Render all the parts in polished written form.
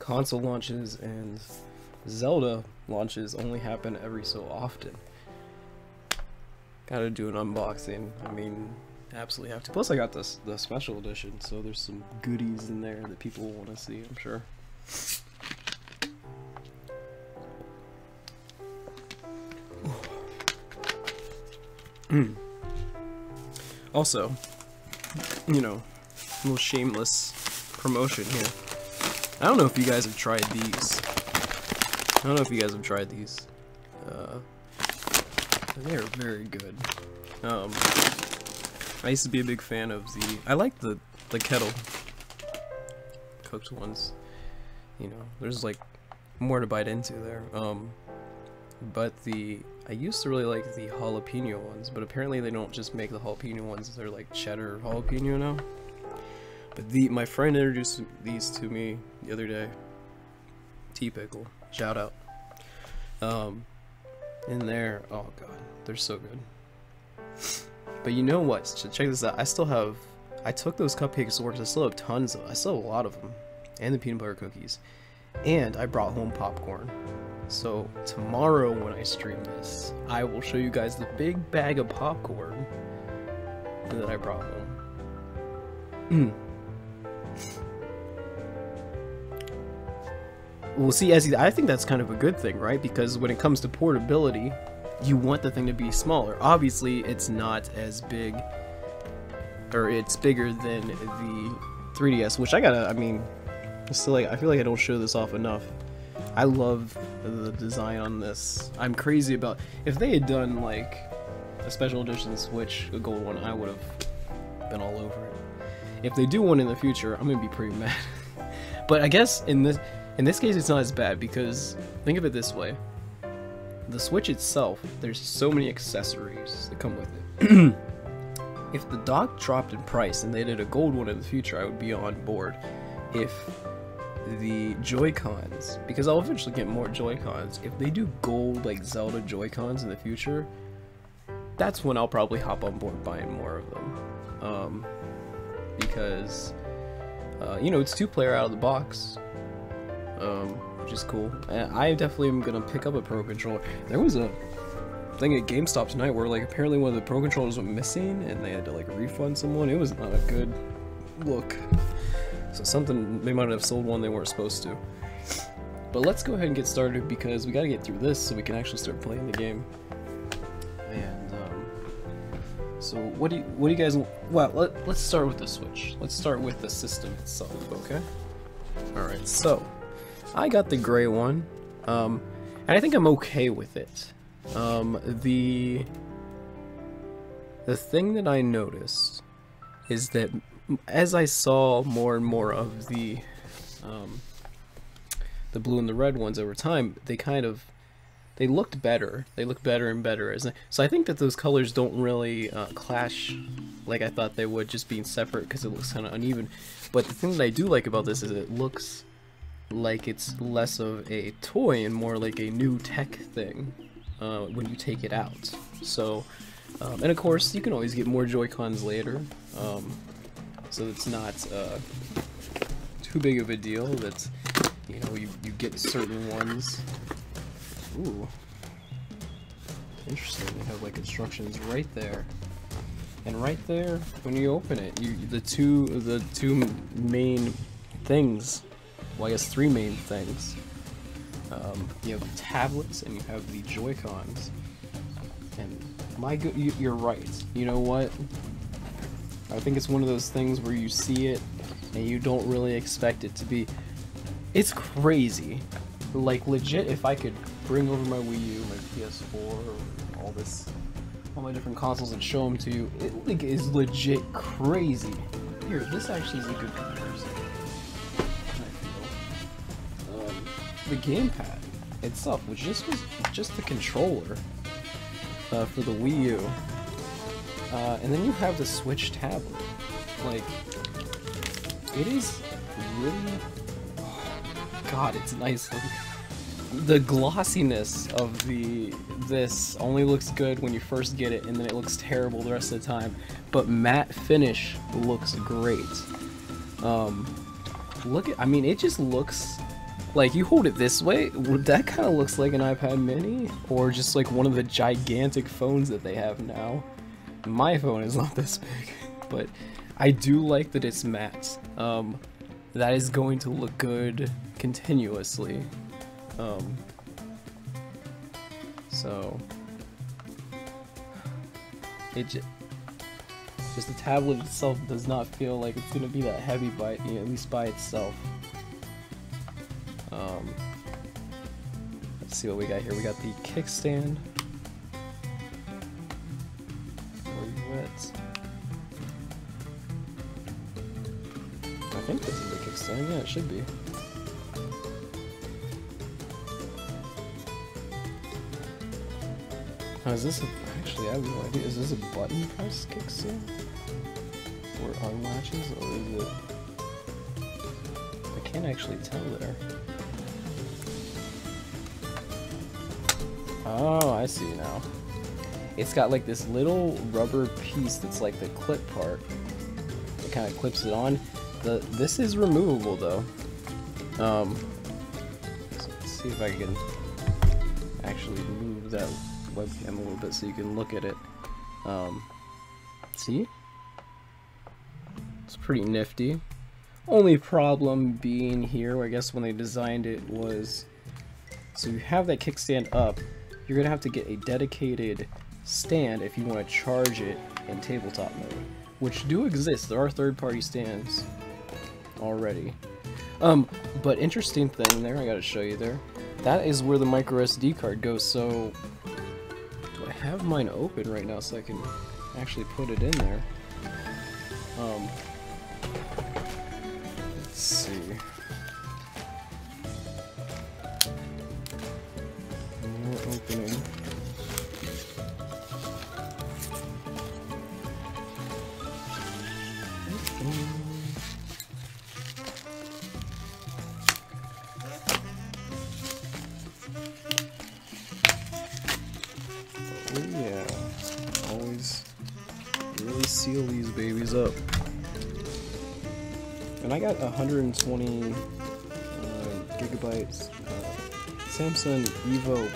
console launches and Zelda launches only happen every so often. Gotta do an unboxing. I mean, absolutely have to. Plus, I got the special edition, so there's some goodies in there that people will want to see, I'm sure. Also, you know, a little shameless promotion here. I don't know if you guys have tried these. They are very good. I used to be a big fan of I like the kettle cooked ones. You know, there's like more to bite into there. But I used to really like the jalapeno ones, but apparently they don't just make the jalapeno ones, they're like cheddar jalapeno now. But my friend introduced these to me the other day. T-Pickle, shout out. In there, oh god, they're so good. But you know what? Check this out. I took those cupcakes to work. I still have tons of. I still have a lot of them, and the peanut butter cookies, and I brought home popcorn. So tomorrow when I stream this, I will show you guys the big bag of popcorn that I brought home. Well, see, I think that's kind of a good thing, right? Because when it comes to portability, you want the thing to be smaller. Obviously, it's not as big, or it's bigger than the 3DS, which I mean, still, like, I feel like I don't show this off enough. I love the design on this. I'm crazy about, if they had done, like, a special edition Switch, a gold one, I would have been all over it. If they do one in the future, I'm gonna be pretty mad. But I guess in this case, it's not as bad, because think of it this way. The Switch itself, there's so many accessories that come with it. If the dock dropped in price and they did a gold one in the future, I would be on board. If the Joy-Cons, because I'll eventually get more Joy-Cons, if they do gold, like Zelda Joy-Cons in the future, that's when I'll probably hop on board buying more of them. Because, you know, it's 2-player out of the box. Which is cool. I definitely am gonna pick up a Pro Controller. There was a thing at GameStop tonight where, like, apparently one of the Pro Controllers went missing and they had to, like, refund someone. It was not a good look. So they might have sold one they weren't supposed to. But let's go ahead and get started, because we gotta get through this so we can actually start playing the game. And, so what do you guys, well, let's start with the Switch. Let's start with the system itself, okay? Alright, so I got the gray one, and I think I'm okay with it. The thing that I noticed is that as I saw more and more of the blue and the red ones over time, they looked better. They looked better and better. So I think that those colors don't really clash like I thought they would, just being separate, because it looks kind of uneven. But the thing that I do like about this is it looks like it's less of a toy and more like a new tech thing when you take it out. So, and of course, you can always get more Joy-Cons later, so it's not too big of a deal that, you know, you get certain ones. Ooh, interesting. They have like instructions right there, and right there when you open it, the two main things. Well, I guess 3 main things. You have the tablets and you have the Joy-Cons. And you're right. You know what? I think it's one of those things where you see it and you don't really expect it to be. It's crazy. Like, legit, if I could bring over my Wii U, my PS4, all my different consoles and show them to you, it like is legit crazy. Here, this actually is a good comparison. The gamepad itself, which was just the controller for the Wii U, and then you have the Switch tablet. Like, it is really, God, it's nice. The glossiness of this only looks good when you first get it, and then it looks terrible the rest of the time. But matte finish looks great. I mean, it just looks Like, you hold it this way, that kind of looks like an iPad mini, or just like one of the gigantic phones that they have now. My phone is not this big, but I do like that it's matte. That is going to look good continuously. So it just the tablet itself does not feel like it's gonna be that heavy by, you know, at least by itself. Let's see what we got here. We got the kickstand. Where you at? I think this is the kickstand. Yeah, it should be. Oh, is this a, actually, I have no idea. Is this a button press kickstand? Or unlatches, or is it? I can't actually tell there. Oh, I see now. It's got like this little rubber piece that's like the clip part. It kind of clips it on. This is removable though. So let's see if I can actually move that webcam a little bit so you can look at it. See? It's pretty nifty. Only problem being here, I guess when they designed it, was so you have that kickstand up, you're gonna have to get a dedicated stand if you want to charge it in tabletop mode, which do exist. There are third-party stands already. But interesting thing there, I gotta show you there. That is where the micro SD card goes. So, do I have mine open right now so I can actually put it in there? Let's see. More opening. Oh yeah, always really seal these babies up. And I got 120 gigabytes Samsung Evo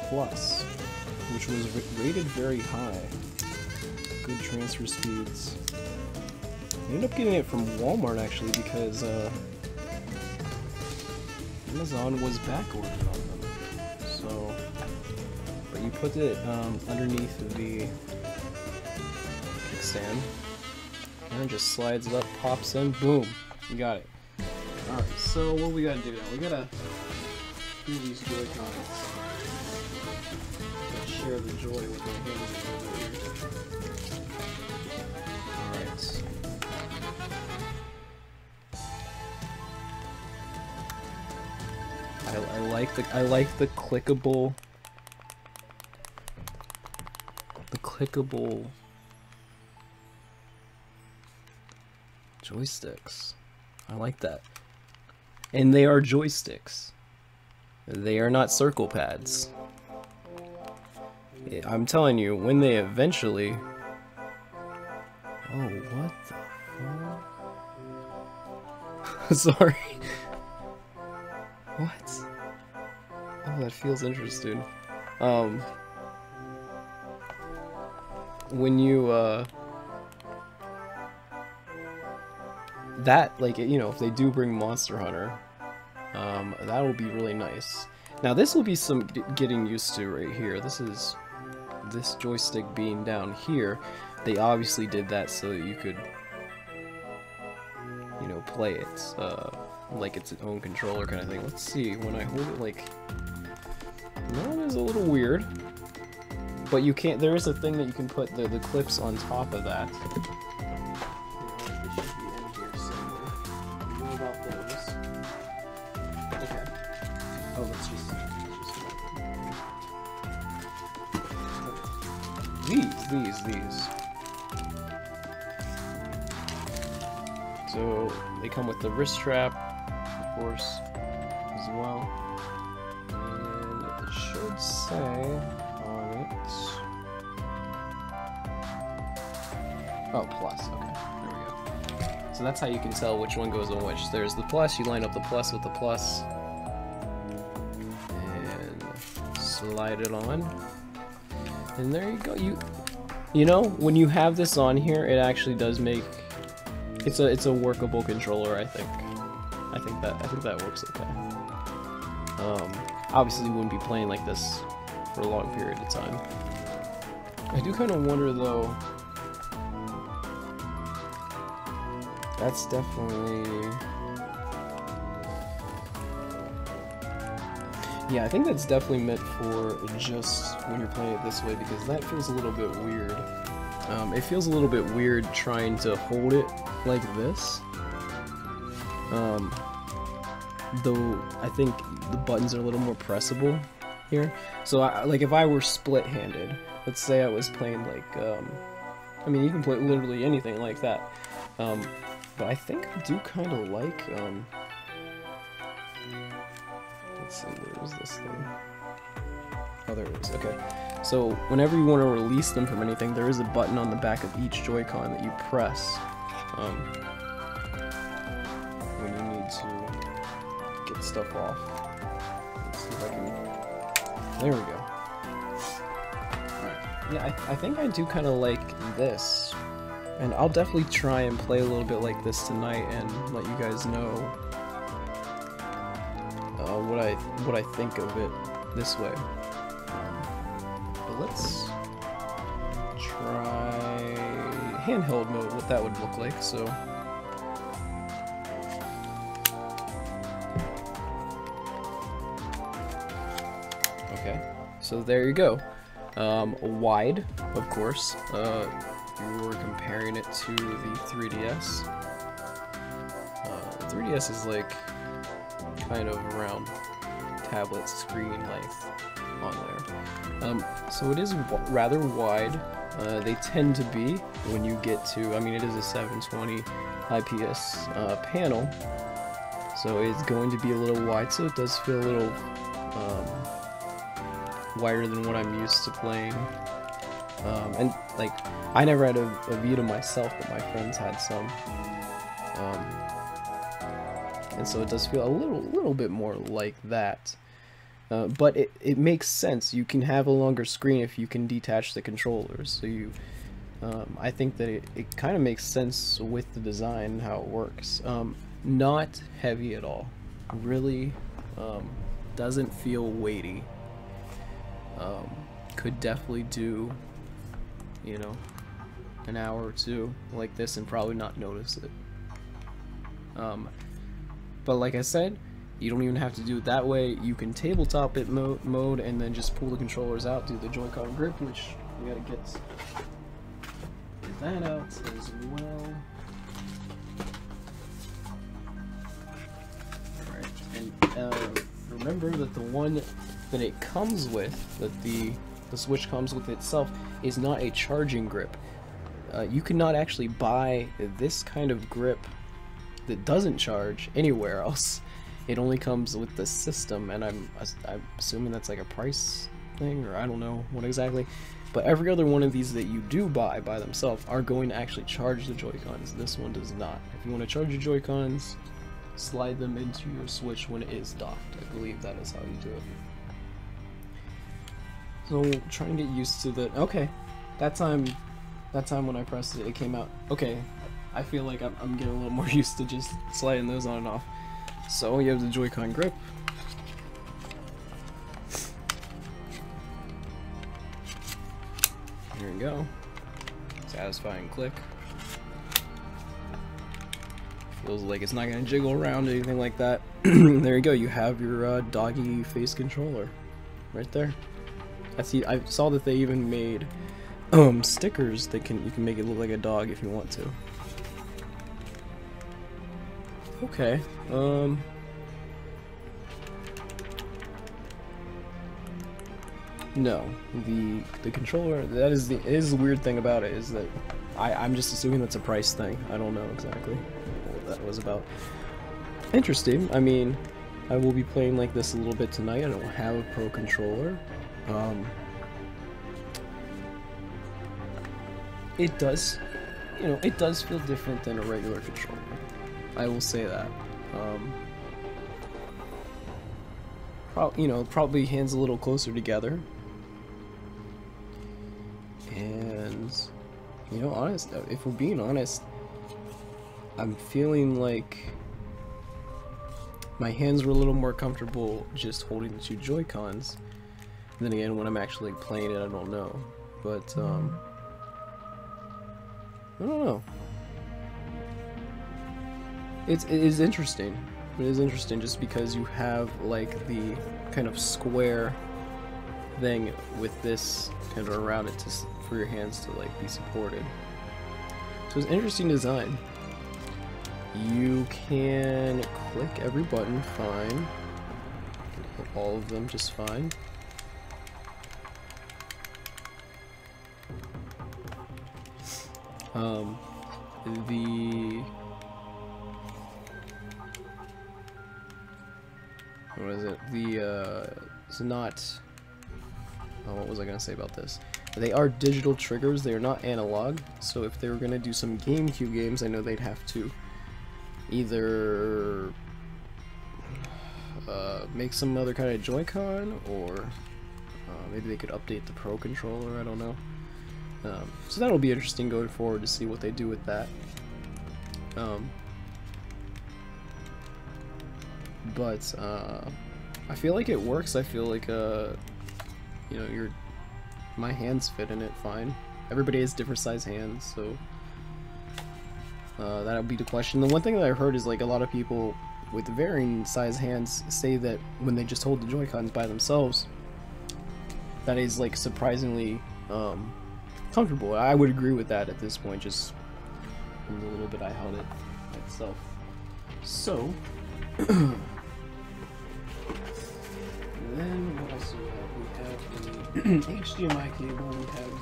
Plus, which was rated very high. Good transfer speeds. I ended up getting it from Walmart actually because Amazon was backordered on them. So, but you put it underneath the kickstand, and it just slides it up, pops in, boom, you got it. Alright, so what we gotta do now? We gotta do these Joy-Cons. Gotta share the joy with my hands over here. Alright. I like the clickable joysticks. I like that. And they are joysticks. They are not circle pads. I'm telling you, when they eventually... Oh, what the fuck? Sorry. What? Oh, that feels interesting. When you, that, like, you know, if they do bring Monster Hunter, that will be really nice. Now, this will be some getting used to right here. This joystick being down here, they obviously did that so that you could, you know, play it, like it's its own controller kind of thing. Let's see, when I hold it, like, that is a little weird. But you can't, there is a thing that you can put the clips on top of that. Okay. Oh, let's just these. So, they come with the wrist strap, of course, as well. And it should say on it... Oh, plus, okay, there we go. So that's how you can tell which one goes on which. There's the plus, you line up the plus with the plus, slide it on, and there you go. You know, when you have this on here, it actually does make it's a workable controller. I think that works okay. Obviously, you wouldn't be playing like this for a long period of time. I do kind of wonder though. That's definitely. Yeah, I think that's definitely meant for just when you're playing it this way, because that feels a little bit weird. It feels a little bit weird trying to hold it like this. Though I think the buttons are a little more pressable here. So like if I were split-handed, let's say I was playing like, I mean you can play literally anything like that. But I think I do kind of like, let's see, where is this thing? Oh, there it is, okay. So, whenever you want to release them from anything, there is a button on the back of each Joy-Con that you press when you need to get stuff off. Let's see if I can... There we go. Alright. Yeah, I think I do kind of like this. And I'll definitely try and play a little bit like this tonight and let you guys know what I think of it this way. But let's try handheld mode, what that would look like. So okay, so there you go. Wide, of course. We're comparing it to the 3DS. The 3DS is like kind of around tablet screen length on there. So it is rather wide. They tend to be when you get to, I mean, it is a 720 IPS panel, so it's going to be a little wide, so it does feel a little wider than what I'm used to playing. And like, I never had a Vita myself, but my friends had some. And so it does feel a little bit more like that. But it makes sense. You can have a longer screen if you can detach the controllers. So you, I think that it kind of makes sense with the design and how it works. Not heavy at all. Really doesn't feel weighty. Could definitely do, you know, an hour or two like this and probably not notice it. But like I said, you don't even have to do it that way. You can tabletop it mode and then just pull the controllers out, do the Joy-Con grip, which we gotta get that out as well. Alright, and remember that the one that it comes with, that the Switch comes with itself, is not a charging grip. You cannot actually buy this kind of grip that doesn't charge anywhere else. It only comes with the system, and I'm assuming that's like a price thing, or I don't know what exactly. But every other one of these that you do buy by themselves are going to actually charge the Joy-Cons. This one does not. If you want to charge your Joy-Cons, slide them into your Switch when it is docked. I believe that is how you do it. So trying to get used to that. Okay, that time when I pressed it, it came out. Okay, I feel like I'm getting a little more used to just sliding those on and off. So you have the Joy-Con grip. Here we go. Satisfying click. Feels like it's not gonna jiggle around or anything like that. There you go. You have your doggy face controller right there. I saw that they even made stickers that you can make it look like a dog if you want to. Okay. No, the controller, it is the weird thing about it, is that I'm just assuming that's a price thing. I don't know exactly what that was about. Interesting. I mean, I will be playing like this a little bit tonight. I don't have a Pro controller. It does, you know, it does feel different than a regular controller. I will say that. you know, probably hands a little closer together. And, you know, if we're being honest, I'm feeling like my hands were a little more comfortable just holding the two Joy-Cons. Then again, when I'm actually playing it, I don't know. But, I don't know. It is interesting. It is interesting just because you have, like, the kind of square thing with this kind of around it for your hands to, like, be supported. So it's an interesting design. You can click every button fine. You can hit all of them just fine. What is it? It's not... Oh, what was I gonna say about this? They are digital triggers, they are not analog, so if they were gonna do some GameCube games, I know they'd have to either make some other kind of Joy-Con, or maybe they could update the Pro Controller, I don't know. So that'll be interesting going forward to see what they do with that. But I feel like it works. I feel like you know, my hands fit in it fine. Everybody has different size hands, so that'll be the question. The one thing that I've heard is like a lot of people with varying size hands say that when they just hold the Joy-Cons by themselves, that is like surprisingly comfortable. I would agree with that at this point, just from the little bit I held it myself. So then what else do we have? We have the HDMI cable, we have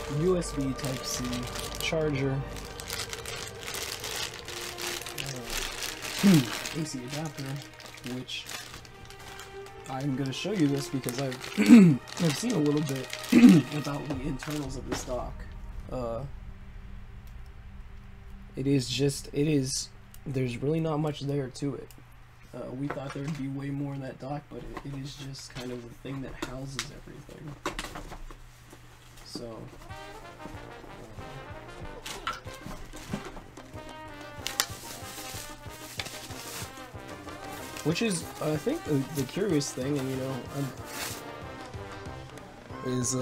the USB Type-C charger, AC adapter, which I'm going to show you this because I've I've seen a little bit about the internals of this dock. There's really not much there to it. We thought there'd be way more in that dock, but it is just kind of the thing that houses everything. So, which is, I think, the curious thing, and you know, is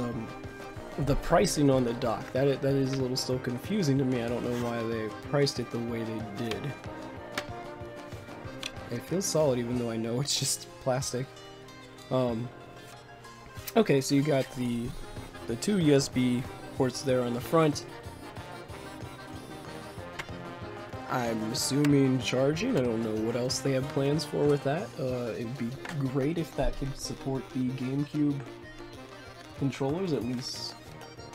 the pricing on the dock. That is a little still confusing to me. I don't know why they priced it the way they did. It feels solid, even though I know it's just plastic. Okay, so you got the two USB ports there on the front. I'm assuming charging. I don't know what else they have plans for with that. It'd be great if that could support the GameCube controllers, at least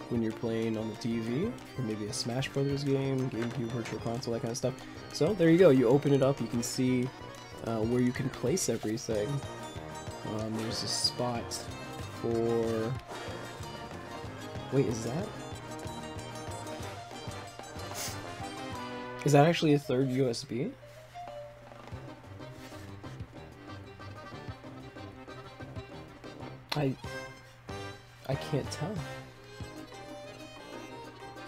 when you're playing on the TV, or maybe a Smash Brothers game, GameCube Virtual Console, that kind of stuff. So there you go. You open it up, you can see where you can place everything. There's a spot for... Wait, is that? Is that actually a third USB? I can't tell.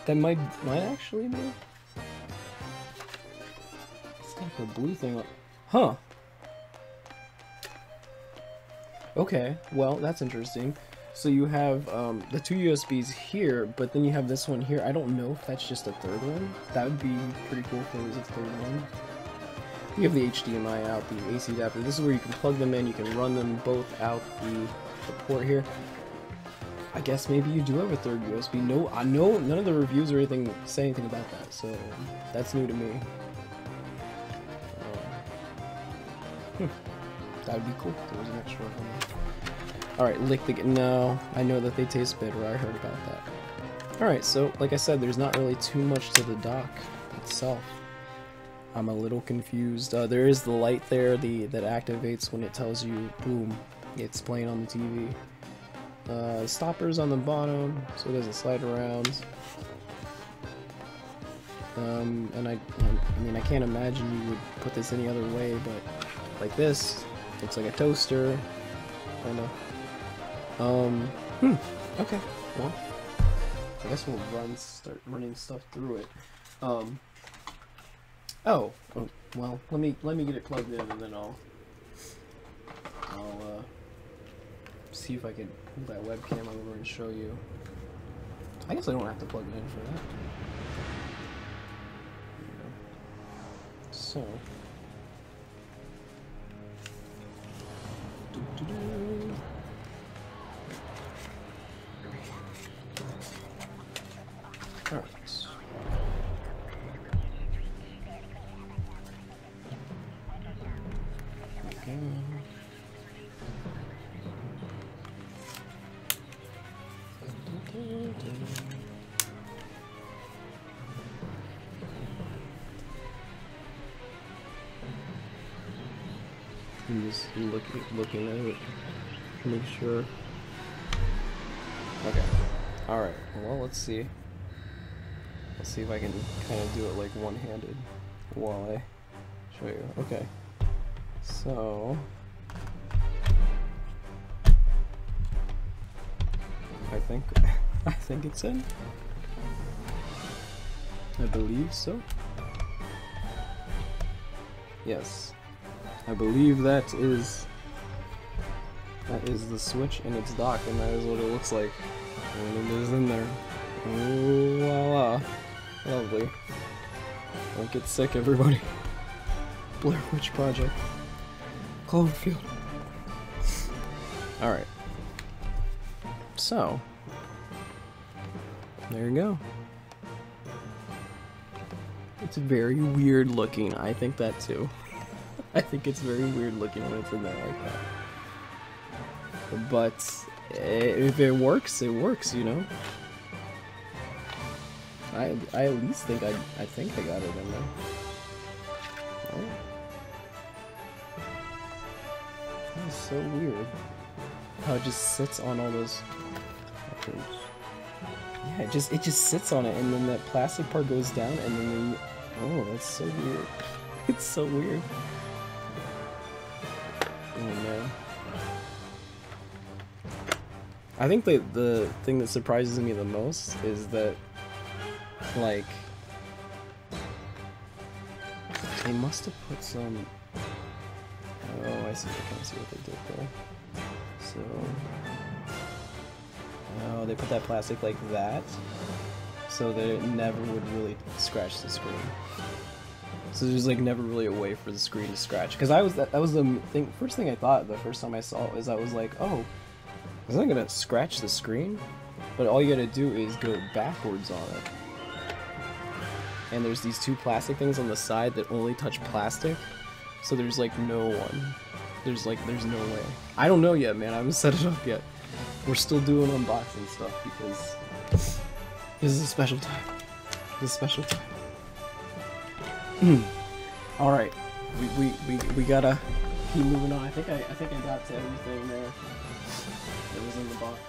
That might actually be. It's got the blue thing on. Huh. Okay, well, that's interesting. So you have the two USBs here, but then you have this one here. I don't know if that's just a third one. That would be pretty cool if it was a third one. You have the HDMI out, the AC adapter. This is where you can plug them in. You can run them both out the port here. I guess maybe you do have a third USB. No, I know none of the reviews or anything say anything about that, so that's new to me. That would be cool if there was an extra one. Alright, lick the... No, I know that they taste bitter. I heard about that. Alright, so, like I said, there's not really too much to the dock itself. I'm a little confused. There is the light there that activates when it tells you, boom, it's playing on the TV. Stoppers on the bottom, so it doesn't slide around. And I mean, I can't imagine you would put this any other way, but like this, looks like a toaster. kinda. Okay, well, I guess we'll start running stuff through it. Oh, well, let me get it plugged in, and then I'll see if I can move that webcam over and show you. I guess I don't have to plug it in for that. So. Alright. Okay. I'm just looking at it to make sure. Okay. Alright, well, let's see. Let's see if I can kind of do it like one-handed while I show you. Okay. So I think it's in. I believe so. Yes. I believe that is the switch in its dock, and that is what it looks like when it is in there. Ooh, voila. Lovely. Don't get sick, everybody. Blair Witch Project. Cloverfield. Alright. So, there you go. It's very weird looking. I think that too. I think it's very weird looking when it's in there like that. But if it works, it works, you know? I at least think I think I got it in there. Oh. That is so weird. How it just sits on all those. Yeah, it just sits on it, and then that plastic part goes down, and then oh, that's so weird. It's so weird. Oh man. I think the thing that surprises me the most is that, like, they must have put some. Oh, I see. I can't see what they did there. So, oh, they put that plastic like that, so that it never would really scratch the screen. So there's like never really a way for the screen to scratch. Because that was the first thing I thought the first time I saw it, is I was like, oh, is that gonna scratch the screen? But all you gotta do is go backwards on it. And there's these two plastic things on the side that only touch plastic. So there's like no one. There's no way. I don't know yet, man. I haven't set it up yet. We're still doing unboxing stuff because this is a special time. This is a special time. All right, we gotta keep moving on. I think I got to everything there that was in the box.